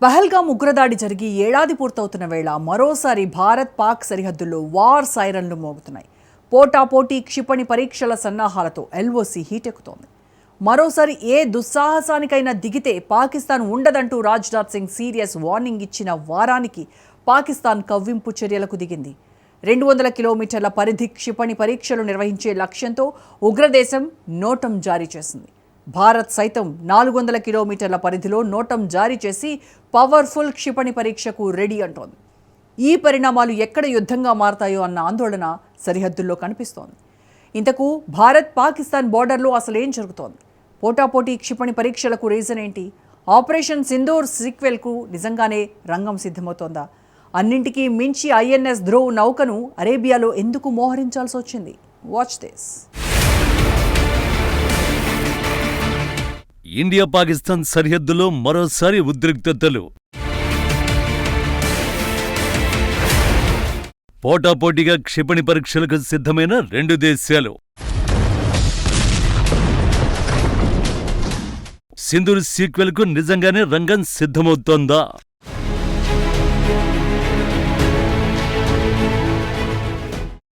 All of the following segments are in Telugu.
పహల్గామ్ ఉగ్రదాడి జరిగి ఏడాది పూర్తవుతున్న వేళ మరోసారి భారత్-పాక్ సరిహద్దుల్లో వార్ సైరన్లు మోగుతున్నాయి. పోటాపోటీ క్షిపణి పరీక్షల సన్నాహాలతో ఎల్ఓసి హీటెక్కుతోంది. మరోసారి ఏ దుస్సాహసానికైనా దిగితే పాకిస్తాన్ ఉండదంటూ రాజ్నాథ్ సింగ్ సీరియస్ వార్నింగ్ ఇచ్చిన వారానికి పాకిస్తాన్ కవ్వింపు చర్యలకు దిగింది. 200 కిలోమీటర్ల పరిధి క్షిపణి పరీక్షలు నిర్వహించే లక్ష్యంతో ఉగ్రదేశం నోటం జారీ చేసింది. భారత్ సైతం 400 కిలోమీటర్ల పరిధిలో నోటం జారీ చేసి పవర్ఫుల్ క్షిపణి పరీక్షకు రెడీ అంటోంది. ఈ పరిణామాలు ఎక్కడ యుద్ధంగా మారతాయో అన్న ఆందోళన సరిహద్దుల్లో కనిపిస్తోంది. ఇంతకు భారత్ పాకిస్తాన్ బోర్డర్లో అసలేం జరుగుతోంది? పోటాపోటీ క్షిపణి పరీక్షలకు రీజన్ ఏంటి? ఆపరేషన్ సింధూర్ సీక్వెల్కు నిజంగానే రంగం సిద్ధమవుతోందా? అన్నింటికీ మించి ఐఎన్ఎస్ ధ్రువ్ నౌకను అరేబియాలో ఎందుకు మోహరించాల్సి వచ్చింది? Watch this. ఇండియా పాకిస్తాన్ సరిహద్దులో మరోసారి ఉద్రిక్తతలు. పోటాపోటీగా క్షిపణి పరీక్షలకు సిద్ధమైన రెండు దేశాలు. సింధూర్ సీక్వెల్కు నిజంగానే రంగం సిద్ధమవుతోందా?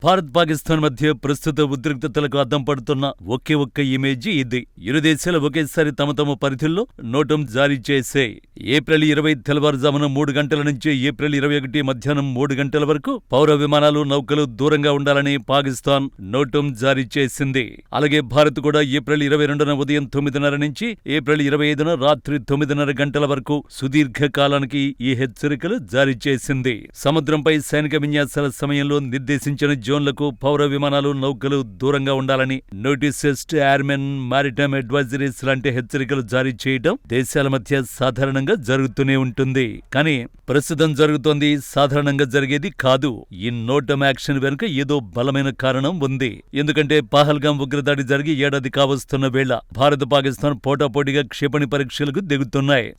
భారత్ పాకిస్తాన్ మధ్య ప్రస్తుత ఉద్రిక్తతలకు అద్దం పడుతున్న ఒకే ఒక్క ఇమేజ్ ఇది. ఇరు దేశాలు ఒకేసారి తమ తమ పరిధుల్లో నోటం జారీ చేశాయి. ఏప్రిల్ 20 తెల్లవారుజామున 3 గంటల నుంచి ఏప్రిల్ 21 మధ్యాహ్నం 3 గంటల వరకు పౌర విమానాలు, నౌకలు దూరంగా ఉండాలని పాకిస్తాన్ నోటం జారీ చేసింది. అలాగే భారత్ కూడా ఏప్రిల్ 22న ఉదయం 9:30 నుంచి ఏప్రిల్ 25న రాత్రి 9:30 గంటల వరకు సుదీర్ఘ కాలానికి ఈ హెచ్చరికలు జారీ చేసింది. సముద్రంపై సైనిక విన్యాసాల సమయంలో నిర్దేశించిన జోన్లకు పౌర విమానాలు, నౌకలు దూరంగా ఉండాలని notices to airmen, maritime advisories లాంటి హెచ్చరికలు జారీ చేయడం దేశాల మధ్య సాధారణంగా జరుగుతూనే ఉంటుంది. కానీ ప్రస్తుతం జరుగుతోంది సాధారణంగా జరిగేది కాదు. ఈ నోటం యాక్షన్ వెనుక ఏదో బలమైన కారణం ఉంది. ఎందుకంటే పహల్గామ్ ఉగ్రదాడి జరిగి ఏడాది కావస్తున్న వేళ భారత్ పాకిస్తాన్ పోటాపోటీగా క్షిపణి పరీక్షలకు దిగుతున్నాయి.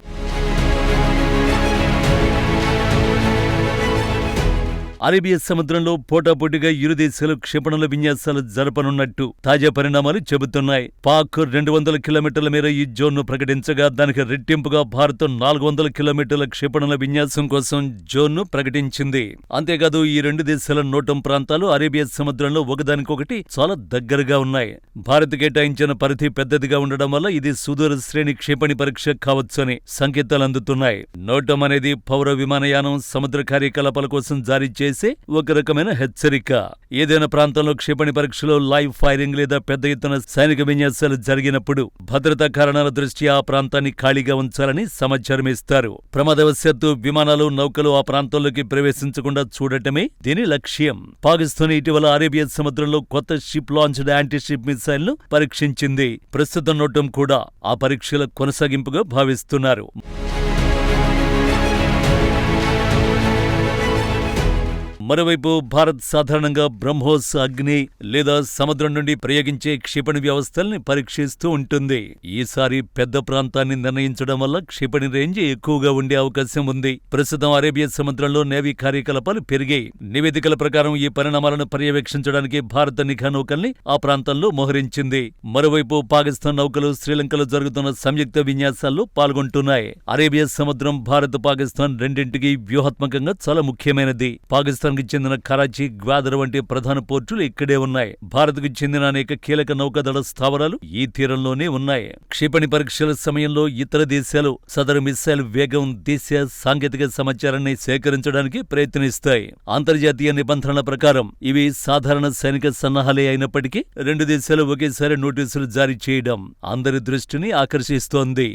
అరేబియా సముద్రంలో పోటాపోటీగా ఇరు దేశాలు క్షిపణుల విన్యాసాలు జరపనున్నట్టు తాజా పరిణామాలు చెబుతున్నాయి. పాక్ 200 కిలోమీటర్ల మేర ఈ జోన్ను ప్రకటించగా దానికి రెట్టింపుగా భారత్ 400 కిలోమీటర్ల క్షిపణుల విన్యాసం కోసం జోన్ను ప్రకటించింది. అంతేకాదు ఈ రెండు దేశాల నోటం ప్రాంతాలు అరేబియా సముద్రంలో ఒకదానికొకటి చాలా దగ్గరగా ఉన్నాయి. భారత్ కేటాయించిన పరిధి పెద్దదిగా ఉండడం వల్ల ఇది సుదూర శ్రేణి క్షిపణి పరీక్ష కావచ్చని సంకేతాలు అందుతున్నాయి. నోటం అనేది పౌర విమానయానం, సముద్ర కార్యకలాపాల కోసం జారీ చేసే ఒక రకమైన హెచ్చరిక. ఏదైనా ప్రాంతంలో క్షిపణి పరీక్షలో లైవ్ ఫైరింగ్ లేదా పెద్ద ఎత్తున సైనిక విన్యాసాలు జరిగినప్పుడు భద్రతా కారణాల దృష్ట్యా ఆ ప్రాంతాన్ని ఖాళీగా ఉంచాలని సమాచారం ఇస్తారు. ప్రమాదవశాత్తు విమానాలు, నౌకలు ఆ ప్రాంతంలోకి ప్రవేశించకుండా చూడటమే దీని లక్ష్యం. పాకిస్తాన్ ఇటీవల అరేబియా సముద్రంలో కొత్త ship launched anti ship missile ను పరీక్షించింది. ప్రస్తుతం నోటం కూడా ఆ పరీక్షల కొనసాగింపుగా భావిస్తున్నారు. మరోవైపు భారత్ సాధారణంగా బ్రహ్మోస్, అగ్ని లేదా సముద్రం నుండి ప్రయోగించే క్షిపణి వ్యవస్థల్ని పరీక్షిస్తూ ఉంటుంది. ఈసారి పెద్ద ప్రాంతాన్ని నిర్ణయించడం వల్ల క్షిపణి రేంజ్ ఎక్కువగా ఉండే అవకాశం ఉంది. ప్రస్తుతం అరేబియా సముద్రంలో నేవీ కార్యకలాపాలు పెరిగాయి. నివేదికల ప్రకారం ఈ పరిణామాలను పర్యవేక్షించడానికి భారత నిఘా నౌకల్ని ఆ ప్రాంతంలో మోహరించింది. మరోవైపు పాకిస్తాన్ నౌకలు శ్రీలంకలో జరుగుతున్న సంయుక్త విన్యాసాల్లో పాల్గొంటున్నాయి. అరేబియా సముద్రం భారత్, పాకిస్తాన్ రెండింటికి వ్యూహాత్మకంగా చాలా ముఖ్యమైనది. పాకిస్తాన్ చెందిన కరాచీ, గ్వాదర్ వంటి ప్రధాన పోర్టులు ఇక్కడే ఉన్నాయి. భారత్కు చెందిన అనేక కీలక నౌకాదళ స్థావరాలు ఈ తీరంలోనే ఉన్నాయి. క్షిపణి పరీక్షల సమయంలో ఇతర దేశాలు సదరు మిసైల్ వేగం, దేశ సాంకేతిక సమాచారాన్ని సేకరించడానికి ప్రయత్నిస్తాయి. అంతర్జాతీయ నిబంధనల ప్రకారం ఇవి సాధారణ సైనిక సన్నాహాలే అయినప్పటికీ రెండు దేశాలు ఒకేసారి నోటీసులు జారీ చేయడం అందరి దృష్టిని ఆకర్షిస్తోంది.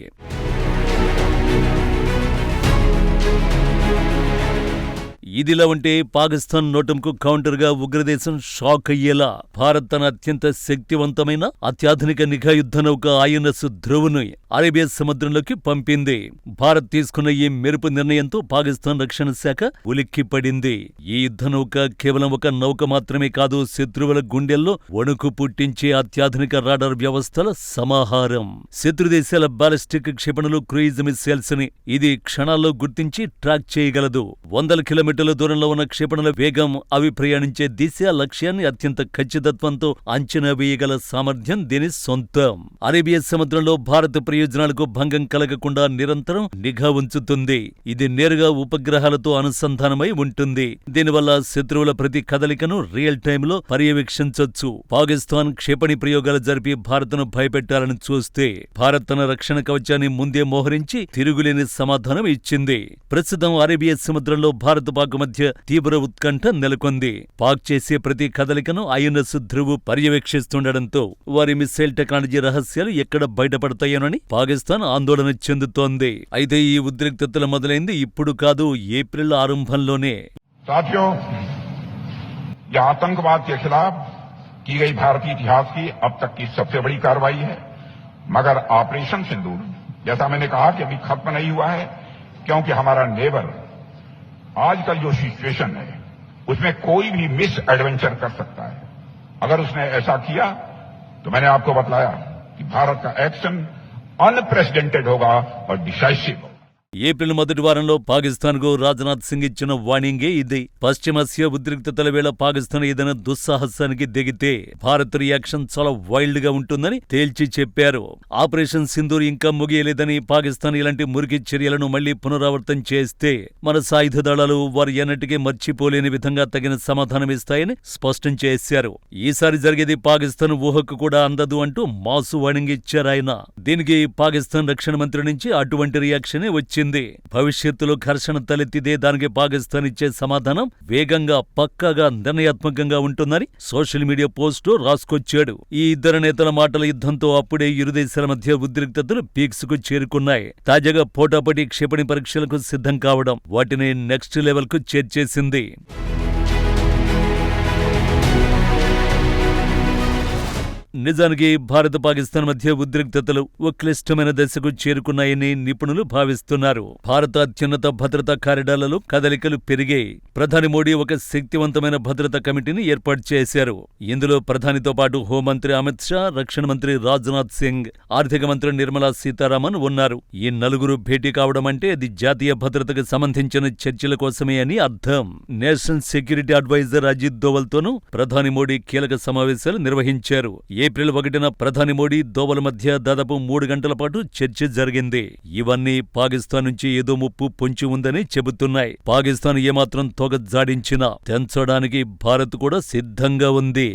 ఇదిలా ఉంటే పాకిస్తాన్ నోటంకు కౌంటర్గా ఉగ్రదేశం షాక్ అయ్యేలా భారత్ తన అత్యంత శక్తివంతమైన అత్యాధునిక నిఘా యుద్ధ నౌక ఐఎన్ఎస్ ధ్రువ్ను అరేబియా సముద్రంలోకి పంపింది. భారత్ తీసుకున్న ఈ మెరుపు నిర్ణయంతో పాకిస్తాన్ రక్షణ శాఖ ఉలిక్కిపడింది. ఈ యుద్ధ నౌక కేవలం ఒక నౌక మాత్రమే కాదు, శత్రువుల గుండెల్లో వణుకు పుట్టించే అత్యాధునిక రాడార్ వ్యవస్థల సమాహారం. శత్రు దేశాల బాలిస్టిక్ క్షిపణులు, క్రూయిజ్ మిసైల్స్ ని ఇది క్షణాల్లో గుర్తించి ట్రాక్ చేయగలదు. 100 కిలోమీటర్ల కిలోమీటర్ల దూరంలో ఉన్న క్షిపణుల వేగం, అవి ప్రయాణించే దిశ, లక్ష్యాన్ని అత్యంత ఖచ్చితత్వంతో అంచనా వేయగల సామర్థ్యం దీని సొంతం. అరేబియా సముద్రంలో భారత ప్రయోజనాలకు భంగం కలగకుండా నిరంతరం నిఘా ఉంచుతుంది. ఇది నేరుగా ఉపగ్రహాలతో అనుసంధానమై ఉంటుంది. దీనివల్ల శత్రువుల ప్రతి కదలికను రియల్ టైంలో పర్యవేక్షించొచ్చు. పాకిస్తాన్ క్షిపణి ప్రయోగాలు జరిపి భారత్ను భయపెట్టాలని చూస్తే భారత్ తన రక్షణ కవచాన్ని ముందే మోహరించి తిరుగులేని సమాధానం ఇచ్చింది. ప్రస్తుతం అరేబియా సముద్రంలో భారత్ పాక్ మధ్య తీవ్ర ఉత్కంఠ నెలకొంది. పాక్ చేసే ప్రతి కదలికను ఐఎన్ఎస్ ధ్రువ్ పర్యవేక్షిస్తుండటంతో వారి మిస్సైల్ టెక్నాలజీ రహస్యాలు ఎక్కడ బయటపడతాయోనని పాకిస్తాన్ ఆందోళన చెందుతోంది. అయితే ఈ ఉద్రిక్తతలు మొదలైంది ఇప్పుడు కాదు, ఏప్రిల్ ఆరంభంలోనే. साथियों, यह आतंकवाद के खिलाफ की गई भारतीय इतिहास की अब तक की सबसे बड़ी कार्रवाई है। मगर ऑपरेशन सिंदूर, जैसा मैंने कहा कि अभी खत्म नहीं हुआ है, क्योंकि हमारा नेबर आजकल जो सिचुएशन है उसमें कोई भी मिस एडवेंचर कर सकता है। अगर उसने ऐसा किया तो मैंने आपको बतलाया कि भारत का एक्शन अनप्रेसिडेंटेड होगा और डिसाइसिव होगा. ఏప్రిల్ మొదటి వారంలో పాకిస్తాన్కు రాజ్నాథ్ సింగ్ ఇచ్చిన వార్నింగే ఇది. పశ్చిమాసియా ఉద్రిక్తతల వేళ పాకిస్తాన్ ఏదైనా దుస్సాహసానికి దిగితే భారత్ రియాక్షన్ చాలా వైల్డ్ గా ఉంటుందని తేల్చి చెప్పారు. ఆపరేషన్ సింధూర్ ఇంకా ముగియలేదని, పాకిస్తాన్ ఇలాంటి మురికి చర్యలను మళ్లీ పునరావృతం చేస్తే మన సాయుధ దళాలు వారు ఎన్నటికీ మర్చిపోలేని విధంగా తగిన సమాధానమిస్తాయని స్పష్టం చేశారు. ఈసారి జరిగేది పాకిస్తాన్ ఊహకు కూడా అందదు అంటూ మాసు వార్నింగ్ ఇచ్చారాయన. దీనికి పాకిస్తాన్ రక్షణ మంత్రి నుంచి అటువంటి రియాక్షనే వచ్చింది. భవిష్యత్తులో ఘర్షణ తలెత్తిదే దానికి పాకిస్తాన్ ఇచ్చే సమాధానం వేగంగా, పక్కాగా, నిర్ణయాత్మకంగా ఉంటుందని సోషల్ మీడియా పోస్టు రాసుకొచ్చాడు. ఈ ఇద్దరు నేతల మాటల యుద్ధంతో అప్పుడే ఇరు దేశాల మధ్య ఉద్రిక్తతలు పీక్స్ కు చేరుకున్నాయి. తాజాగా పోటాపోటీ క్షిపణి పరీక్షలకు సిద్ధం కావడం వాటిని నెక్స్ట్ లెవెల్ కు చేర్చేసింది. నిజానికి భారత పాకిస్తాన్ మధ్య ఉద్రిక్తతలు ఓ క్లిష్టమైన దశకు చేరుకున్నాయని నిపుణులు భావిస్తున్నారు. భారత అత్యున్నత భద్రతా కారిడార్లలో కదలికలు పెరిగాయి. ప్రధాని మోడీ ఒక శక్తివంతమైన భద్రతా కమిటీని ఏర్పాటు చేశారు. ఇందులో ప్రధానితో పాటు హోంమంత్రి అమిత్ షా, రక్షణ మంత్రి రాజ్నాథ్ సింగ్, ఆర్థిక మంత్రి నిర్మలా సీతారామన్ ఉన్నారు. ఈ నలుగురు భేటీ కావడం అంటే అది జాతీయ భద్రతకు సంబంధించిన చర్చల కోసమే అని అర్థం. నేషనల్ సెక్యూరిటీ అడ్వైజర్ అజిత్ దోవల్తోనూ ప్రధాని మోడీ కీలక సమావేశాలు నిర్వహించారు. ఏప్రిల్ 1న ప్రధాని మోడీ, దోవల్ మధ్య దాదాపు 3 గంటల పాటు చర్చ జరిగింది. ఇవన్నీ పాకిస్తాన్ నుంచి ఏదో ముప్పు పొంచి ఉందని చెబుతున్నాయి. పాకిస్తాన్ ఏమాత్రం తొగ జాడించినా తెంచడానికి భారత్ కూడా సిద్ధంగా ఉంది.